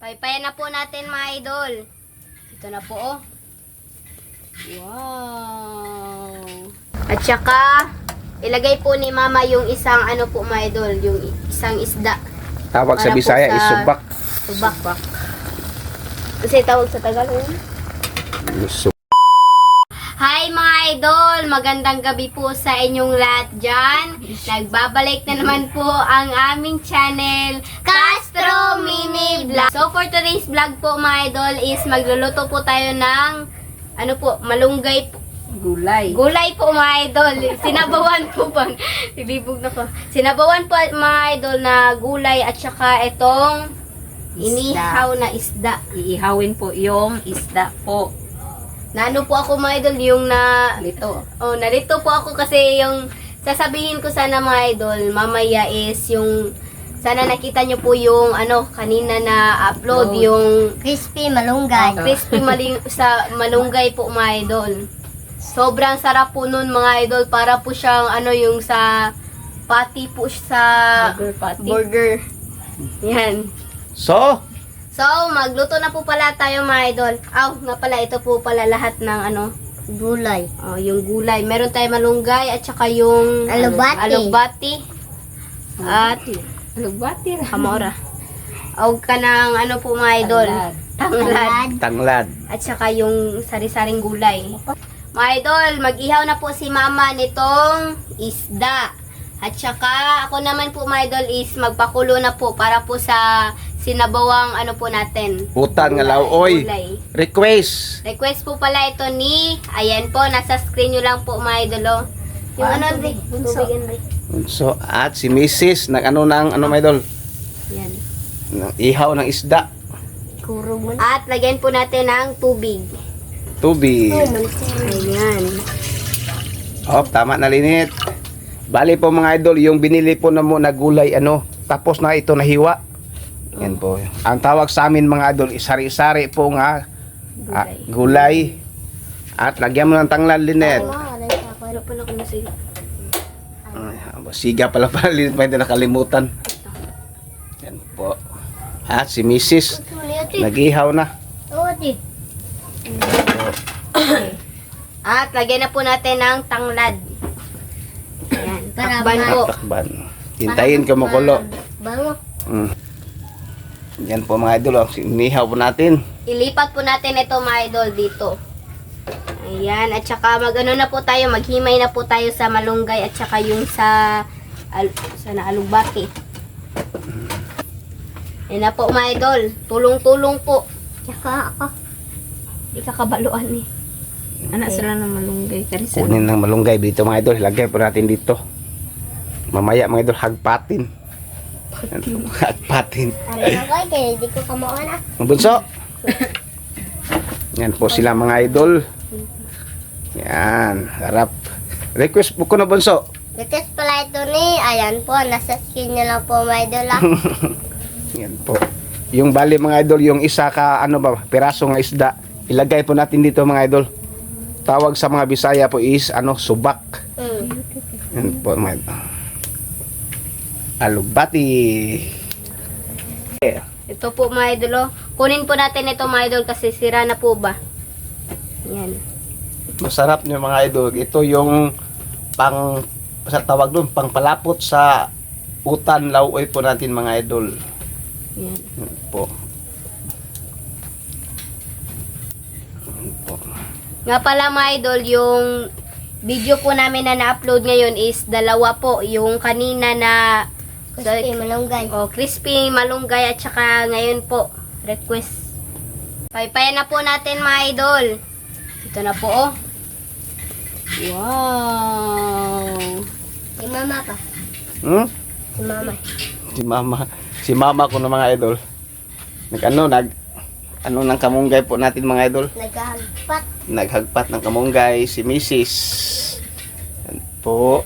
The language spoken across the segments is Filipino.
Paypayan na po natin mga idol. Ito na po oh. Wow. At saka, ilagay po ni mama yung isang ano po mga idol, yung isang isda. Tawag sa Para po Bisaya sa- is subak. Subak. Kasi tawag sa Tagalog. Hi mga idol! Magandang gabi po sa inyong lahat dyan. Nagbabalik na naman po ang aming channel, Castro Mini Vlog. So for today's vlog po mga idol is magluluto po tayo ng ano po, malunggay po. Gulay. Gulay po mga idol. Sinabawan po bang? Bibibog na ko. Sinabawan po mga idol na gulay at saka itong inihaw na isda. Iihawin po yung isda po. Naano po ako mga idol yung na... Lito. Oh, nalito po ako kasi yung sasabihin ko sana mga idol mamaya is yung sana nakita nyo po yung ano kanina na upload yung Crispy malunggay. crispy sa malunggay po mga idol. Sobrang sarap po nun mga idol para po siyang ano yung sa patty po sa Burger patty. burger. Yan. So, Magluto na po pala tayo mga idol. Nga pala ito po pala lahat ng ano Gulay. yung gulay. Meron tayong malunggay at saka yung Alubati. alubati. At Alugbati. kamora. Og ka ng ano po mga idol. Tanglad. tanglad. At saka yung sari-saring gulay. Mga idol, mag-ihaw na po si mama nitong isda. At saka ako naman po mga idol is magpakulo na po para po sa sinabawang ano po natin. Utan nga laoy. Gulay. Request. Request po pala ito ni, ayan po, nasa screen nyo lang po mga idol. Oh. Yung ano, Andre? Tubig, Andre. So, at si Mrs. nag-ano ng ano, my idol? Yan. Ng ihaw ng isda. Kuro mo na. At lagyan po natin ng tubig. Tubig. Ayan. Oh, tama na linit. Bali po mga idol, yung binili po na mo na gulay ano, tapos na ito nahiwa. Yan po. Ang tawag sa amin mga idol, isari-sari po nga gulay. At lagyan mo ng tanglad linet. Pero pala ko na siya. Siga pala linet, may hindi nakalimutan. Yan po. At si Mrs. nag-ihaw na. Oo, di. At lagyan na po natin ng tanglad. Ayan. Para Takban po. Takban. Hintayin ko makulo. Bango. Yan po mga idol, oh. Inihaw po natin. Ilipat po natin ito mga idol dito. Ayan. At saka magano na po tayo, maghimay na po tayo sa malunggay at saka yung sa alubati. Yan na po mga idol. Tulong-tulong po. Tsaka ako. Di ka kabaluan eh. Anak sila ng malunggay. Karisa. Kunin ng malunggay dito mga idol. Lagyan po natin dito. Mamaya mga idol, hagpatin. Yan po, hagpatin. Ano na kaya hindi ko kamuha na. Ang bunso. Yan po sila mga idol. Yan. Harap. Request po ko na bunso. Request pala ito ni. Ayan po. Nasa skin nyo lang po may dula. Yan po. Yung bali mga idol, yung isa ka ano ba, piraso ng isda. Ilagay po natin dito mga idol. Tawag sa mga Bisaya po is ano, subak. Yan po mga idol. Alugbati. Ito po mga idol. Oh. Kunin po natin ito mga idol kasi sira na po ba. Yan. Masarap nyo mga idol. Ito yung pang sa tawag doon, pang palapot sa utan lauoy po natin mga idol. Yan. Yan po. Yan po. Nga pala mga idol, yung video po namin na na-upload ngayon is dalawa po. Yung kanina na Crispy malunggay. crispy malunggay at saka ngayon po request. Paypayan na po natin mga idol. Ito na po oh. Wow. Si mama pa. Hmm? Si mama. Si mama ko ng mga idol. Ano ng kamunggay po natin mga idol. Naghahagpat. Naghagpat ng kamunggay si Mrs. Yan po.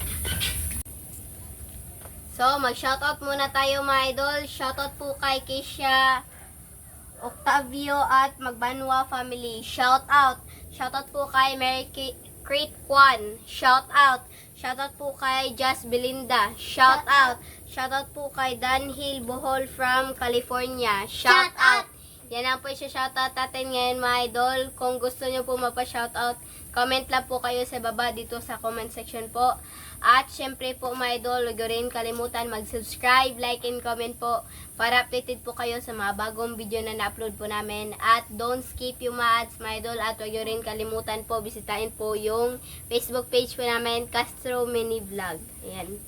So, mag-shoutout muna tayo mga idol. Shoutout po kay Keisha Octavio at Magbanwa family. Shoutout. Shoutout po kay Mary Crate Kwan. Shoutout. Shoutout po kay Just Belinda. Shoutout. Shoutout po kay Dan Hill Bohol from California. Shoutout. Yan ang po i-shoutout natin ngayon mga idol. Kung gusto nyo po mapa-shoutout, comment lang po kayo sa baba dito sa comment section po. At syempre po mga idol, huwag rin kalimutan mag-subscribe, like, and comment po para updated po kayo sa mga bagong video na na-upload po namin. At don't skip yung mga ads mga idol. At huwag rin kalimutan po, bisitahin po yung Facebook page po namin, Castro Mini Vlog. Ayan.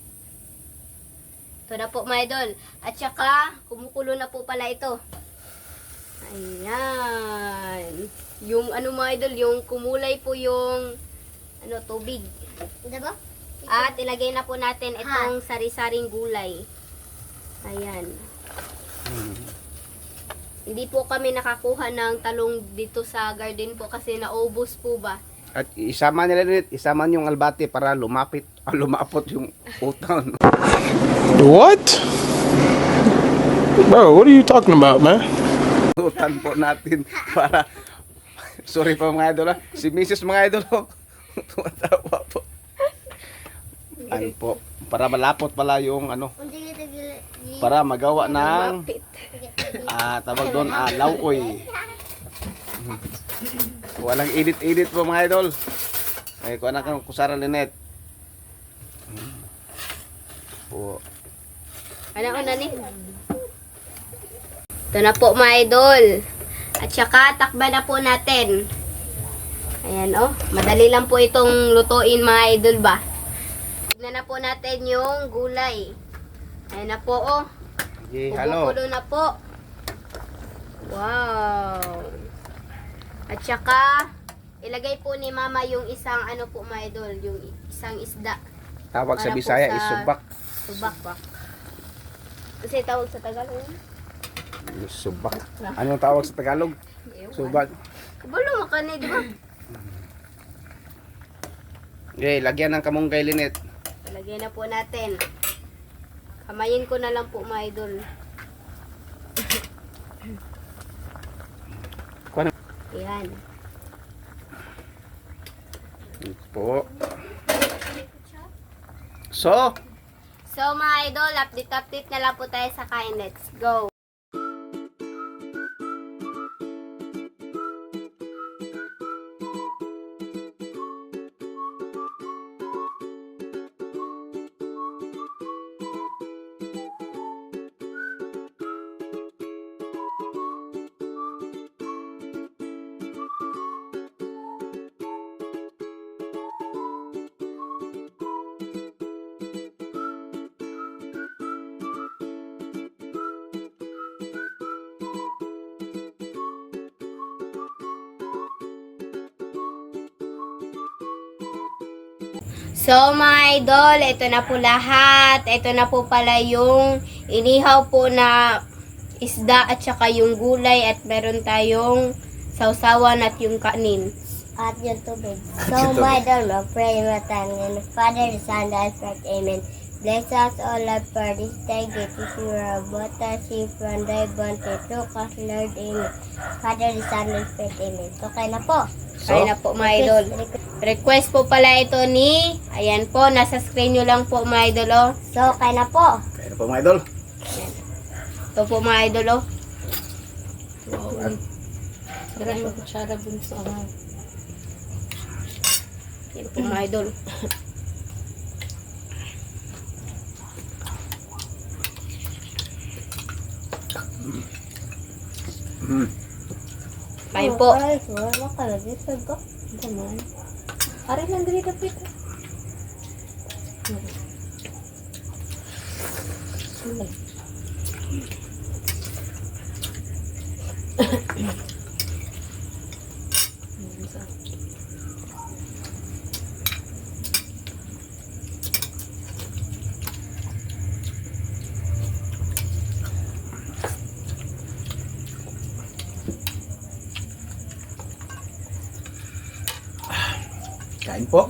Ito na po mga idol. At saka, kumukulo na po pala ito. Ayan. Yung ano mga idol, yung kumulay po yung tubig. Diba? At ilagay na po natin itong sari-saring gulay. Ayan. Hindi po kami nakakuha ng talong dito sa garden po kasi naubos po ba. At isama nila rin, isama yung albate para lumapot yung utang. What? Bro, what are you talking about, man? Utan po natin para sorry po mga idol si Mrs. mga idol tumatawa po ano po para malapot pala yung para magawa ng tawag doon lauoy. Walang edit po mga idol ay kuha na kang kusara Linet po. Ano ni? Ito na po mga idol. At saka takba na po natin. Ayan madali lang po itong lutuin mga idol ba. Tignan na po natin yung gulay. Ayan na po Okay, halo. Kumukulo na po. Wow. At saka ilagay po ni mama yung isang po mga idol, yung isang isda. Tawag sa Para po Bisaya sa- is subak. Subak. Kasi tawag sa Tagalog. Subak. Anong tawag sa Tagalog? Subak. Kabalo makani, di ba? Okay, lagyan ng kamunggay Linet. Lagyan na po natin. Kamayin ko na lang po mga idol. Kuha na. Ayan. Po. So, Mga idol, update na lang po tayo sa kain. Let's go! So mga idol, ito na po lahat. Ito na po pala yung inihaw po na isda at saka yung gulay at meron tayong sausawan at yung kanin. At yung tubig. So, my idol, mag-pray mo tayo. In the Father, the Son, and the Spirit. Amen. Bless us all, Lord, for this day. Get us your water, see from thy bounty. Through us, Lord. Amen. Father, the Son, and the Spirit. Amen. So, kaya na po. Kaya na po mga idol. Request po pala ito ni, ayan po, nasa screen nyo lang po mga idol. So, kaya na po. kaya po mga idol. Ito po mga idol. Dara yung kutsara bunso ang Yan po mga idol. Kain po. Ay, wala ka na. Disod ko. naman. Ari lang dili kapit. Kain po.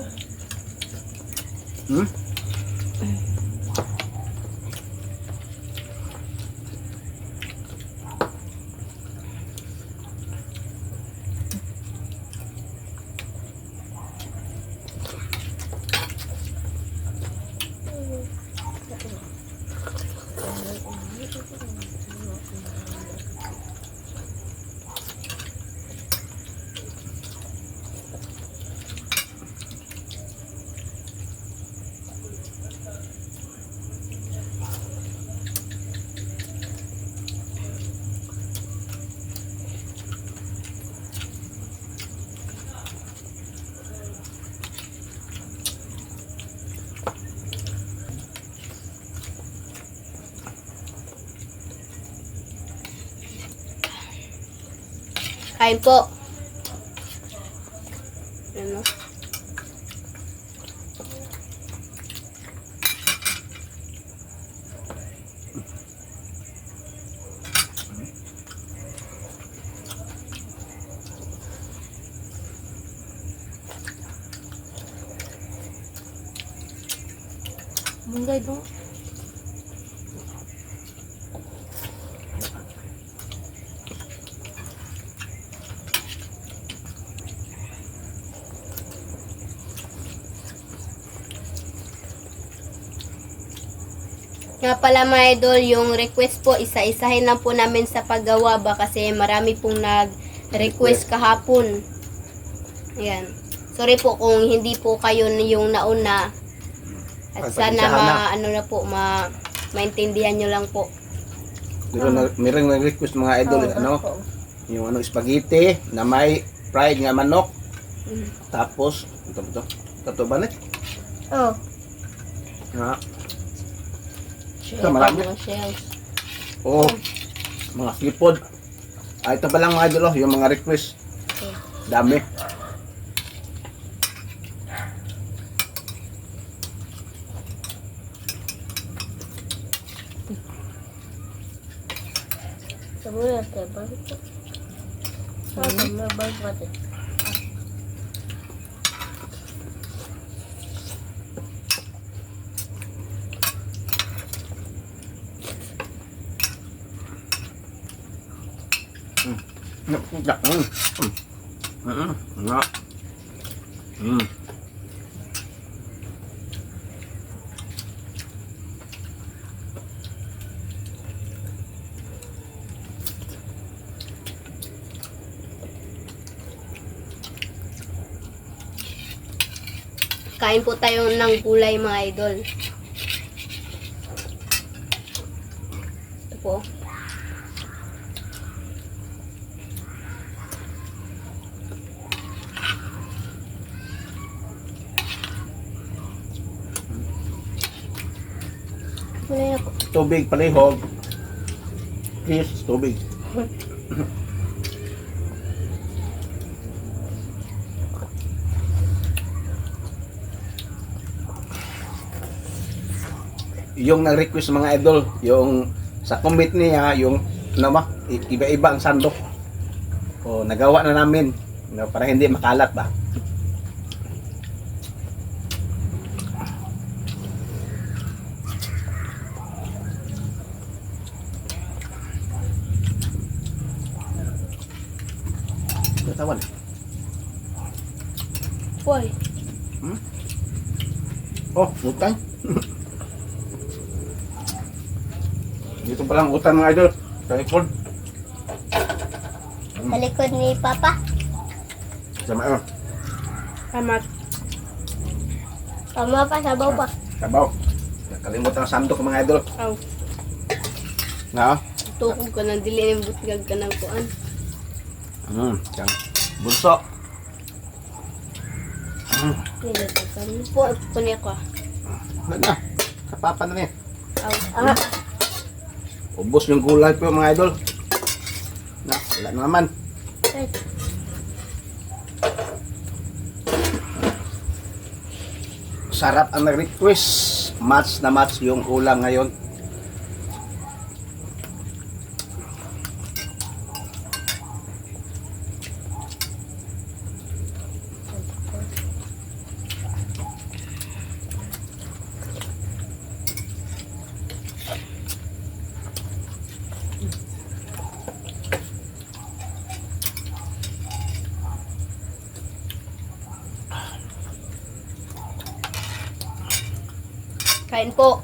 Kain po. Ano? Munggay dong. Nga pala mga idol, yung request po, isa-isahin lang po namin sa paggawa ba kasi marami pong nag-request kahapon. Ayan. Sorry po kung hindi po kayo yung nauna. At Ay, sana pasensyahan na. ano na po, maintindihan nyo lang po. Meron nag-request mga idol, ano? Yung spaghetti na may fried nga manok. Tapos, ito ba na? Oh, Nga. Shell, marami. mga shells. Oh, mga slipod. Ito pa lang mga idol, oh, yung mga request. Dami. kamu ya tebal itu. Kamu bagus banget. Nga. Kain po tayo ng gulay mga idol. Ito po. Mulai aku. Tubig, palihog. Please, tubig. Yung nag-request mga idol, yung sa comment niya, yung ano ba, iba-iba ang sandok. O nagawa na namin para hindi makalat ba. Tawan. Boy. Oh, utang. Dito palang utang mga idol. Sa likod. Sa likod ni Papa. Sama yun. Salamat. Sama pa, sabaw pa. Sabaw. Nakalimutan ang sandok mga idol. Aw. Na? Tukog ka ng dili ng butgag ka ng kuan. Yan. Bunso. Nilatagan mo po. Puni ako. Wala na. Sa papa na niya. Aw. Ubos yung gulay po mga idol. Na, wala na naman. Sarap ang nag-request. Match na match yung ulam ngayon. Kain po.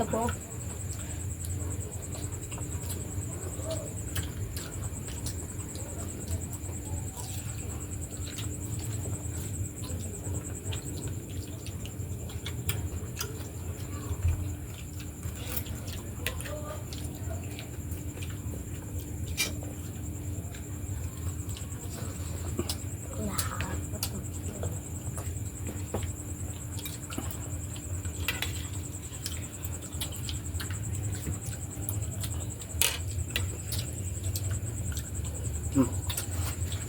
ako.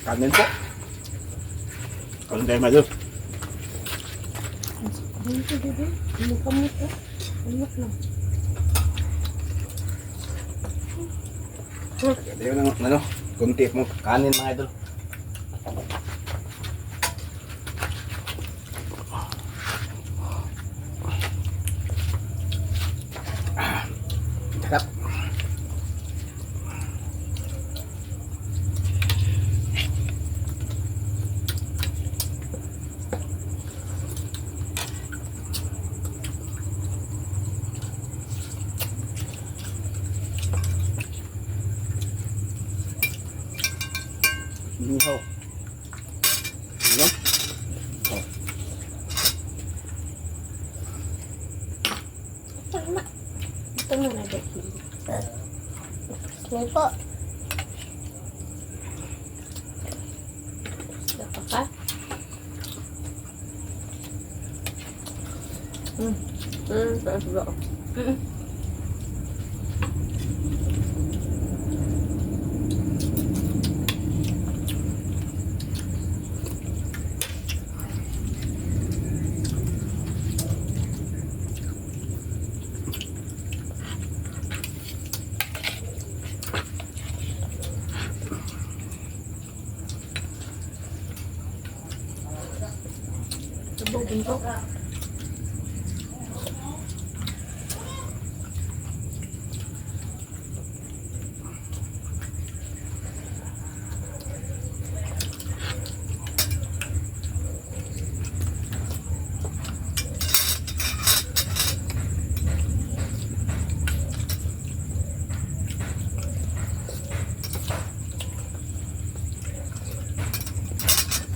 Kanin po. Kanin tayo mga idol. Dito, dito. Ano kamot eh? Kamot na. Tayo ng ano, kunti mo kanin mga idol. Sarap. Ihaw. Ano? Oh. Ito na na dito. May po. Dapat ka? Sarap ba? Sabog din po.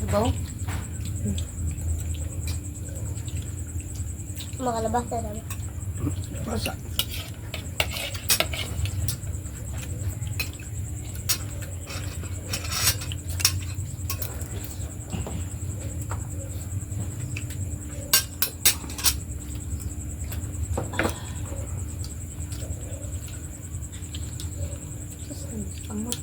Sabaw? Makalabas na naman. Basa. Kamot.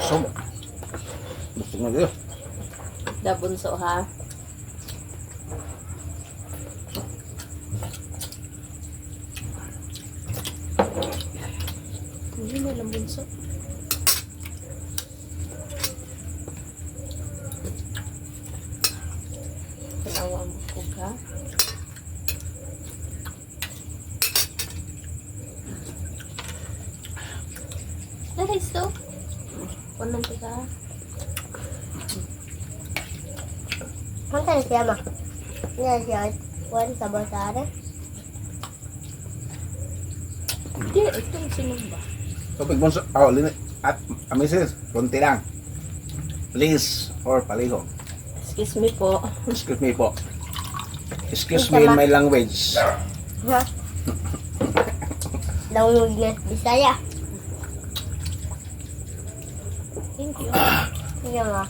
So, gusto nga dito. Dabunso ha. Hindi mo lang bunso. Kalawa mo ko ka. Naris to. Kunan ka. Hanggang siya ma. Yan siya. One sa basara. Hindi, ito yung sinumba. Tubig bunso. Oh, linit. At, amisis, konti lang. Please, or paliho. Excuse me po. Excuse me po. Excuse me in my language. Ha? Langog na Bisaya. Thank you. Sige ma.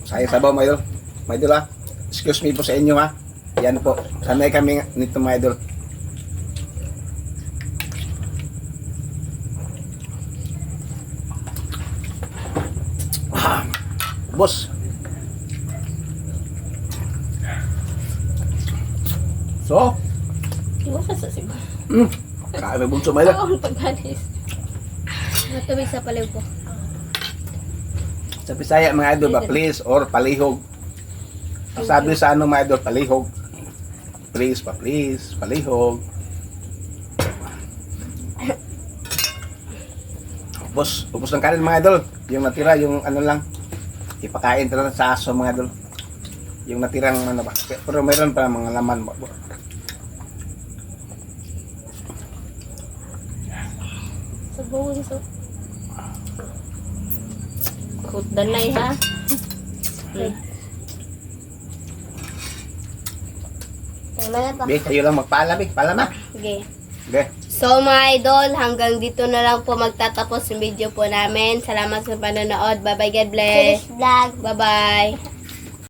Saya sabaw, mga idol. Mga idol ha. Excuse me po sa inyo ha. Yan po. Sanay kami nito mga idol. Boss. So, Iwas ka sa siguro. kaya may bunso mga idol. Oo, ang pagkalis. Matubig sa paliw ko. Sa Bisaya mga idol ba, please or palihog. Ang sabi sa ano mga idol, palihog. Please pa, please, palihog. Ubos ng kanin mga idol. Yung natira, yung ano lang, ipakain talaga sa aso mga idol. Yung natirang ano ba. Pero mayroon pa mga laman. Sa buwan so. Kutanay ha. Tama na pa. Be, kayo lang magpaalam eh. Paalam na. Okay. Okay. So mga idol, hanggang dito na lang po magtatapos yung video po namin. Salamat sa panonood. Bye bye, God bless. Finish vlog. Bye bye.